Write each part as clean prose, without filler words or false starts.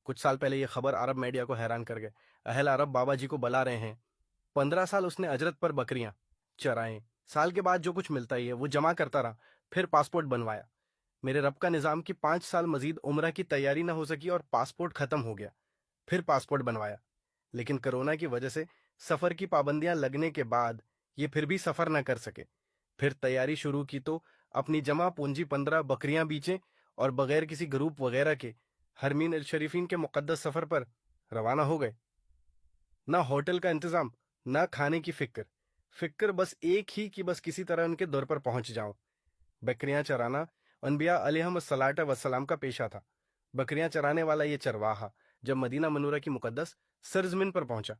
کچھ سال پہلے یہ خبر عرب میڈیا کو حیران کر گئے۔ اہل عرب بابا جی کو بلا رہے ہیں۔ 15 سال اس نے اجرت پر بکریاں چرائیں، سال کے بعد جو کچھ ملتا ہی ہے وہ جمع کرتا رہا، پھر پاسپورٹ بنوایا۔ میرے رب کا نظام کی 5 سال مزید عمرہ کی تیاری نہ ہو سکی اور پاسپورٹ ختم ہو گیا، پھر پاسپورٹ بنوایا، لیکن کرونا کی وجہ سے سفر کی پابندیاں لگنے کے بعد یہ پھر بھی سفر نہ کر سکے۔ پھر تیاری شروع کی تو اپنی جمع پونجی 15 بکریاں بیچیں اور بغیر کسی گروپ وغیرہ کے حرمین الشریفین کے مقدس سفر پر روانہ ہو گئے۔ نہ ہوٹل کا انتظام، نہ کھانے کی فکر بس ایک ہی کہ بس کسی طرح ان کے دور پر پہنچ جاؤں۔ بکریاں چرانا انبیاء علیہم الصلاۃ والسلام کا پیشہ تھا۔ بکریاں چرانے والا یہ چرواہا جب مدینہ منورہ کی مقدس سرزمین پر پہنچا،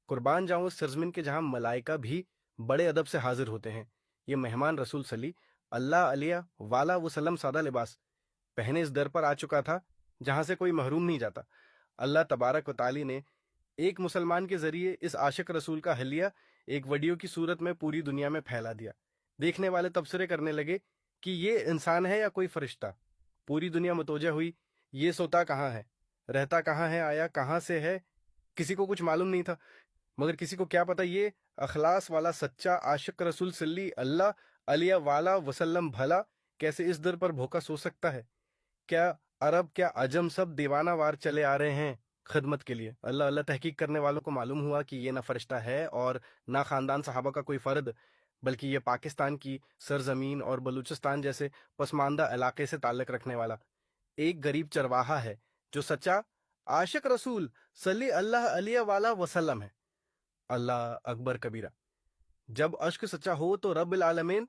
قربان جاؤں اس سرزمین کے جہاں ملائکہ بھی بڑے ادب سے حاضر ہوتے ہیں، یہ مہمان رسول صلی اللہ علیہ وآلہ وسلم سادہ لباس پہنے اس در پر آ چکا تھا جہاں سے کوئی محروم نہیں جاتا۔ اللہ تبارک و تعالی نے ایک مسلمان کے ذریعے اس عاشق رسول کا حلیہ ایک ویڈیو کی صورت میں پوری دنیا میں پھیلا دیا۔ دیکھنے والے تبصرے کرنے لگے کہ یہ انسان ہے یا کوئی فرشتہ۔ پوری دنیا متوجہ ہوئی، یہ سوتا کہاں ہے، رہتا کہاں ہے، آیا کہاں سے ہے، کسی کو کچھ معلوم نہیں تھا۔ مگر کسی کو کیا پتا یہ اخلاص والا سچا عاشق رسول صلی اللہ علیہ وآلہ وسلم بھلا کیسے اس در پر بھوکا سو سکتا ہے؟ کیا عرب کیا عجم سب دیوانہ وار چلے آ رہے ہیں خدمت کے لیے؟ اللہ تحقیق کرنے والوں کو معلوم ہوا کہ یہ نہ فرشتہ ہے اور نہ خاندان صحابہ کا کوئی فرد، بلکہ یہ پاکستان کی سرزمین اور بلوچستان جیسے پسماندہ علاقے سے تعلق رکھنے والا ایک غریب چرواہا ہے جو سچا عاشق رسول صلی اللہ علیہ وآلہ وسلم ہے۔ اللہ اکبر کبیرہ۔ جب عشق سچا ہو تو رب العالمین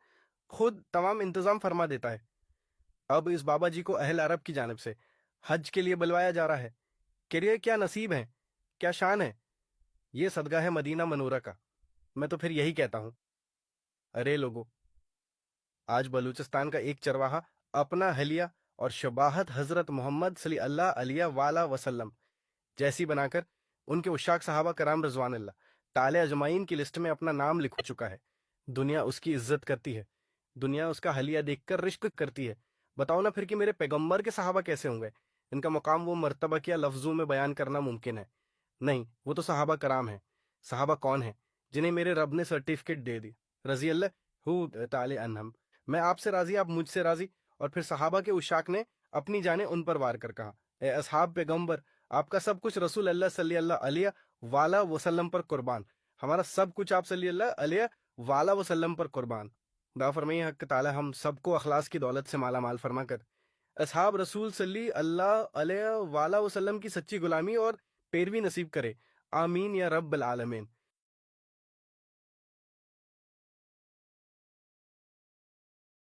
خود تمام انتظام فرما دیتا ہے۔ اب اس بابا جی کو اہل عرب کی جانب سے حج کے لیے بلوایا جا رہا ہے کہ یہ کیا نصیب ہے، کیا شان ہے، یہ صدقہ ہے مدینہ منورہ کا۔ میں تو پھر یہی کہتا ہوں، ارے لوگو، آج بلوچستان کا ایک چرواہا اپنا حلیہ اور شباہت حضرت محمد صلی اللہ علیہ وآلہ وسلم جیسی بنا کر ان کے عشاق صحابہ کرام رضوان اللہ تعالی اجمعین کی لسٹ میں اپنا نام لکھ چکا ہے۔ دنیا اس کی عزت کرتی ہے، دنیا اس کا حلیہ دیکھ کر رشک کرتی ہے۔ بتاؤ نا پھر کہ میرے پیغمبر کے صحابہ کیسے ہوں گے؟ ان کا مقام وہ مرتبہ کیا لفظوں میں بیان کرنا ممکن ہے؟ نہیں، وہ تو صحابہ کرام ہیں۔ صحابہ کون ہیں؟ جنہیں میرے رب نے سرٹیفکیٹ دے دی، رضی اللہ تعالی عنہم، میں آپ سے راضی، آپ مجھ سے راضی۔ اور پھر صحابہ کے عشاق نے اپنی جانیں ان پر وار کر کہا، اے اصحاب پیغمبر، آپ کا سب کچھ رسول اللہ صلی اللہ علیہ وآلہ وسلم پر قربان، ہمارا سب کچھ آپ صلی اللہ علیہ وآلہ وسلم پر قربان۔ دعا فرمائیے حق تعالی ہم سب کو اخلاص کی دولت سے مالا مال فرما کر اصحاب رسول صلی اللہ علیہ وآلہ وسلم کی سچی غلامی اور پیروی نصیب کرے، آمین یا رب العالمین۔